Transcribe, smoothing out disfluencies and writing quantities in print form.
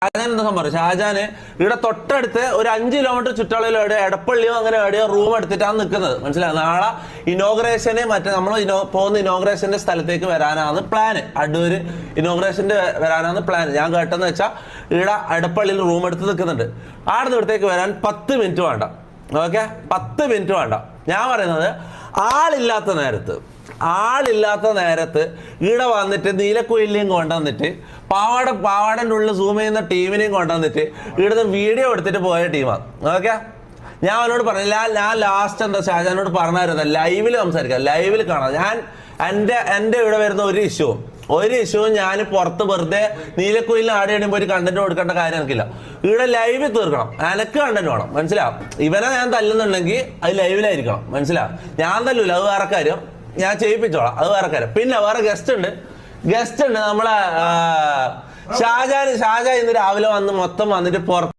ഷാജാൻ എന്താ സംഭവം? ഷാജാന് ഇവിടെ തൊട്ടടുത്ത് ഒരു 5 കിലോമീറ്റർ ചുറ്റളവിൽ എവിടെ എടപ്പള്ളിയോ അങ്ങനെ എവിടെയോ റൂം എടുത്തിട്ടാണ് നിൽക്കുന്നത്. മനസ്സിലായി? നാളെ ഇനോഗ്രേഷന് നമ്മൾ പോകുന്ന ഇനോഗ്രേഷന്റെ സ്ഥലത്തേക്ക് വരാനാണ് പ്ലാന്. അടൂര് ഇനോഗ്രേഷന്റെ വരാനാണ് പ്ലാൻ. ഞാൻ കേട്ടെന്ന് വെച്ചാൽ ഇവിടെ എടപ്പള്ളിയിൽ റൂം എടുത്ത് നിൽക്കുന്നുണ്ട്. ആടുന്ന് ഇവിടത്തേക്ക് വരാൻ 10 മിനിറ്റ് വേണ്ട. ഓക്കെ, 10 മിനിറ്റ് വേണ്ട. ഞാൻ പറയുന്നത് ആളില്ലാത്ത നേരത്ത് ഇവിടെ വന്നിട്ട് നീലക്കുയിലിനെയും കൊണ്ടുവന്നിട്ട് പാവാടൻ്റെ ഉള്ളിൽ സൂം ചെയ്യുന്ന ടീമിനെയും കൊണ്ടുവന്നിട്ട് ഇവിടുന്ന് വീഡിയോ എടുത്തിട്ട് പോയ ടീമാണ്. ഓക്കെ, ഞാൻ അവനോട് പറഞ്ഞില്ല. ഞാൻ ലാസ്റ്റ് എന്താ ഷാജാനോട് പറഞ്ഞായിരുന്നു, ലൈവിൽ സംസാരിക്കാം, ലൈവിൽ കാണാം. ഞാൻ എൻ്റെ ഇവിടെ വരുന്ന ഒരു ഇഷ്യൂവും ഞാൻ പുറത്ത് വെറുതെ നീലക്കുയിലിന് ആടി കഴിയുമ്പോൾ ഒരു കണ്ടന്റ് കൊടുക്കേണ്ട കാര്യം എനിക്കില്ല. ഇവിടെ ലൈവിൽ തീർക്കണം. എനക്ക് കണ്ടന്റ് വേണം. മനസ്സിലാവും? ഇവനെ ഞാൻ തല്ലുന്നുണ്ടെങ്കിൽ അത് ലൈവിലായിരിക്കണം. മനസ്സിലാവും? ഞാൻ തല്ലൂല, അത് വേറെ കാര്യം. ഞാൻ ചെയ്യിപ്പിച്ചോളാം, അത് വേറെ കാര്യം. പിന്നെ വേറെ ഗസ്റ്റ് ഉണ്ട് നമ്മളെ ഷാജാൻ ഇന്ന് രാവിലെ മൊത്തം വന്നിട്ട് പുറത്ത്